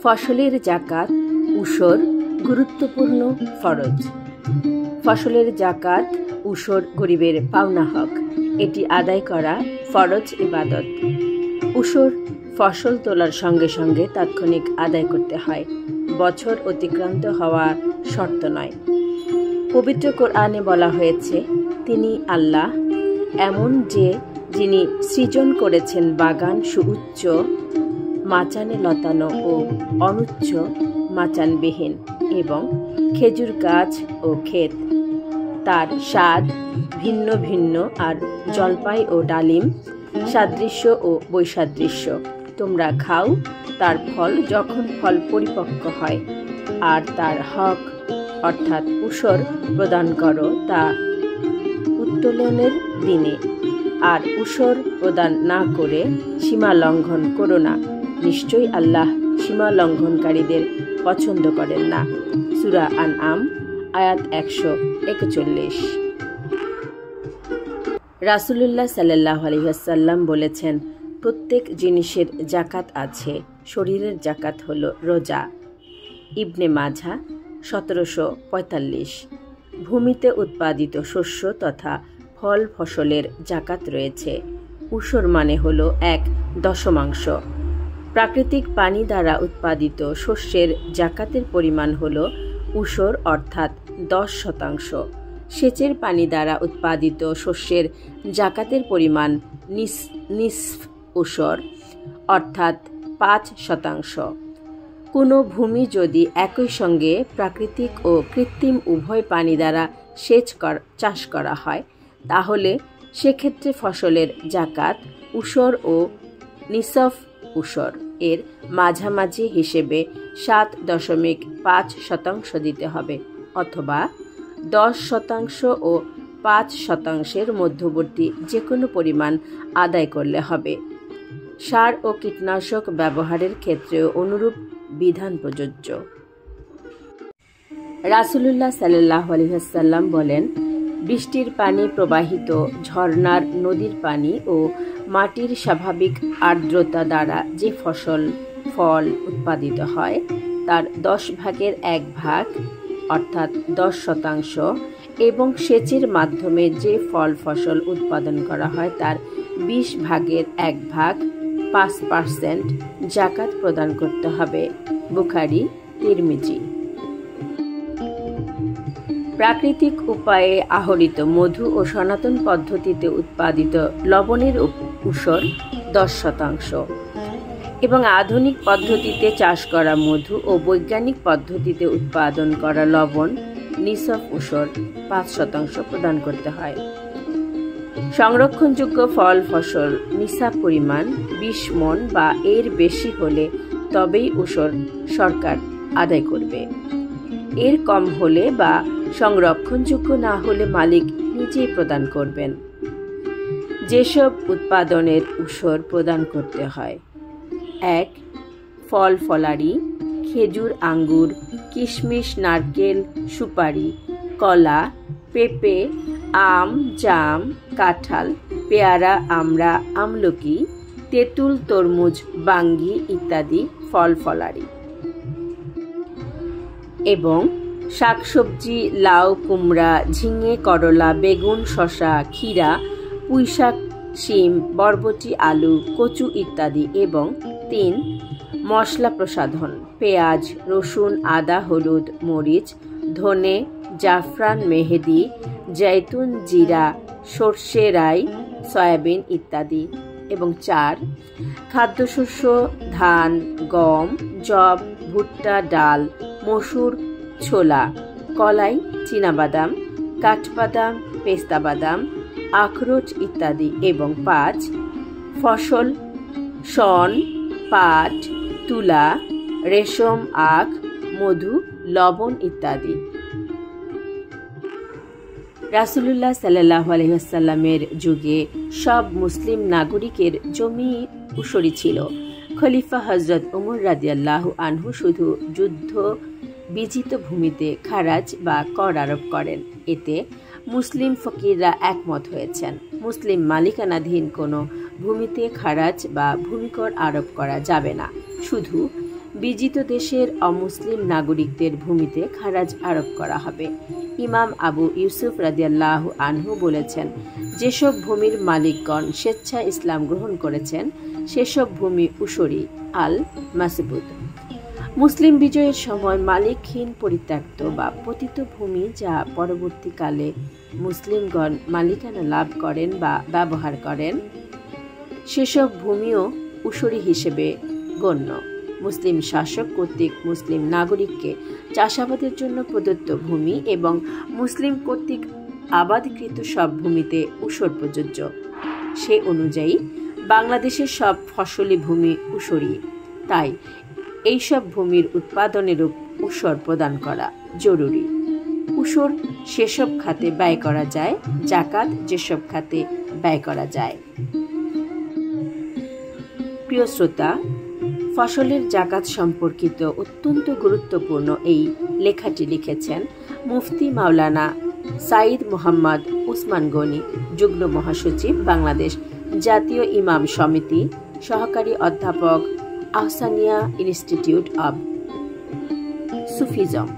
ফসলের জাকাত উশর গুরুত্বপূর্ণ ফরজ। ফসলের জাকাত উশর গরিবের পাওনা হক। এটি আদায় করা ফরজ ইবাদত। উশর ফসল তোলার সঙ্গে সঙ্গে তাৎক্ষণিক আদায় করতে হয়। বছর অতিক্রান্ত হওয়া শর্ত নয়। পবিত্র কোরআনে বলা হয়েছে, তিনি আল্লাহ এমন যে যিনি সৃজন করেছেন বাগান সুউচ্চ মাচানে লতানো ও অনুচ্চ মাচানবিহীন এবং খেজুর গাছ ও ক্ষেত, তার স্বাদ ভিন্ন ভিন্ন, আর জলপাই ও ডালিম সাদৃশ্য ও বৈসাদৃশ্য। তোমরা খাও তার ফল যখন ফল পরিপক্ক হয়, আর তার হক অর্থাৎ উশর প্রদান করো তা উত্তোলনের দিনে। আর উশর প্রদান না করে সীমা লঙ্ঘন করো না, নিশ্চয়ই আল্লাহ সীমা লঙ্ঘনকারীদের পছন্দ করেন না। সূরা আনআম আয়াত 141। রাসূলুল্লাহ সাল্লাল্লাহু আলাইহি ওয়াসাল্লাম বলেছেন, প্রত্যেক জিনিসের জাকাত আছে। শরীরের জাকাত হলো রোজা। ইবনে মাজাহ 1745। ভূমিতে উৎপাদিত শস্য তথা ফল ফসলের জাকাত রয়েছে। উশর মানে হলো 1/10। প্রাকৃতিক পানি দ্বারা উৎপাদিত শস্যের জাকাতের পরিমাণ হলো উশর অর্থাৎ 10%। সেচের পানি দ্বারা উৎপাদিত শস্যের জাকাতের পরিমাণ নিসফ উশর অর্থাৎ 5%। কোনো ভূমি যদি একই সঙ্গে প্রাকৃতিক ও কৃত্রিম উভয় পানি দ্বারা চাষ করা হয়, তাহলে সেক্ষেত্রে ফসলের জাকাত উশর ও নিসফ উশর এর মাঝামাঝি হিসেবে 7.5% দিতে হবে, অথবা 10% ও 5%-এর মধ্যবর্তী যে কোনো পরিমাণ আদায় করলে হবে। সার ও কীটনাশক ব্যবহারের ক্ষেত্রেও অনুরূপ বিধান প্রযোজ্য। রাসূলুল্লাহ সাল্লাল্লাহু আলাইহি ওয়াসাল্লাম বলেন, বৃষ্টির পানি প্রবাহিত ঝর্ণার নদীর পানি ও মাটির স্বাভাবিক আর্দ্রতা দ্বারা যে ফল উৎপাদিত হয়, তার 10/1 অর্থাৎ 10% এবং সেচের মাধ্যমে যে ফসল উৎপাদন করা হয় তার 20/1 5% জাকাত প্রদান করতে হবে। বুখারী, তিরমিজি। প্রাকৃতিক উপায়ে আহরিত মধু ও সনাতন পদ্ধতিতে উৎপাদিত লবণের উশর 10% এবং আধুনিক পদ্ধতিতে চাষ করা মধু ও বৈজ্ঞানিক পদ্ধতিতে উৎপাদন করা লবণ নিসফ উশর 5% প্রদান করতে হয়। সংরক্ষণযোগ্য ফল ফসল নিসাব পরিমাণ 20 মণ বা এর বেশি হলে তবেই উশর সরকার আদায় করবে। এর কম হলে বা সংরক্ষণযোগ্য না হলে মালিক নিজেই প্রদান করবেন। যেসব উৎপাদনের উশর প্রদান করতে হয়: 1. ফল ফলারি, খেজুর, আঙ্গুর, কিশমিশ, নারকেল, সুপারি, কলা, পেঁপে, আম, জাম, কাঁঠাল, পেয়ারা, আমড়া, আমলকি, তেঁতুল, তরমুজ, বাঙ্গি ইত্যাদি ফল ফলারি। এবং শাকসবজি, লাউ, কুমড়া, ঝিঙে, করলা, বেগুন, শসা, ক্ষীরা, পুঁইশাক, শিম, বরবটি, আলু, কচু ইত্যাদি। এবং 3. মশলা প্রসাধন: পেঁয়াজ, রসুন, আদা, হলুদ, মরিচ, ধনে, জাফরান, মেহেদি, জৈতুন, জিরা, সরষে, রাই, সয়াবিন ইত্যাদি। এবং 4. খাদ্যশস্য: ধান, গম, যব, ভুট্টা, ডাল, মসুর, ছোলা, কলাই, চীনাবাদাম, কাঠবাদাম, পেস্তা বাদাম, আখরোট ইত্যাদি। এবং 5. ফসল: শন, পাট, তুলা, রেশম, আখ, মধু, লবণ ইত্যাদি। রাসূলুল্লাহ সাল্লাল্লাহু আলাইহি ওয়াসাল্লামের যুগে সব মুসলিম নাগরিকের জমি উশরি ছিল। খলিফা হযরত ওমর রাদিয়াল্লাহু আনহু শুধু যুদ্ধ বিজিত ভূমিতে খারাজ বা কর আরোপ করেন। এতে মুসলিম ফকিররা একমত হয়েছেন, মুসলিম মালিকানাধীন কোনো ভূমিতে খারাজ বা ভূমিকর আরোপ করা যাবে না। শুধু বিজিত দেশের অমুসলিম নাগরিকদের ভূমিতে খারাজ আরোপ করা হবে। ইমাম আবু ইউসুফ রাদিয়াল্লাহু আনহু বলেছেন, যেসব ভূমির মালিকগণ স্বেচ্ছায় ইসলাম গ্রহণ করেছেন সেসব ভূমি উসরি আল মাসবুদ। মুসলিম বিজয়ের সময় মালিকহীন পরিত্যক্ত বা পতিত ভূমি যা পরবর্তীকালে মুসলিমগণ মালিকানা লাভ করেন বা ব্যবহার করেন সেসব ভূমিও উসরি হিসেবে গণ্য। মুসলিম শাসক কর্তৃক মুসলিম নাগরিককে চাষাবাদের জন্য প্রদত্ত ভূমি এবং মুসলিম কর্তৃক আবাদকৃত সব ভূমিতে উসর প্রযোজ্য। সে অনুযায়ী বাংলাদেশের সব ফসলি ভূমি উসরি, তাই এইসব ভূমির উৎপাদনেরও উসর প্রদান করা জরুরি। উসর সেসব খাতে ব্যয় করা যায়, জাকাত যেসব খাতে ব্যয় করা যায়। প্রিয় শ্রোতা, ফসলের জাকাত সম্পর্কিত অত্যন্ত গুরুত্বপূর্ণ এই লেখাটি লিখেছেন মুফতি মাওলানা সাইদ মোহাম্মদ উসমান গনি, যুগ্ম মহাসচিব, বাংলাদেশ জাতীয় ইমাম সমিতি, সহকারী অধ্যাপক, আহসানিয়া ইনস্টিটিউট অব সুফিজম।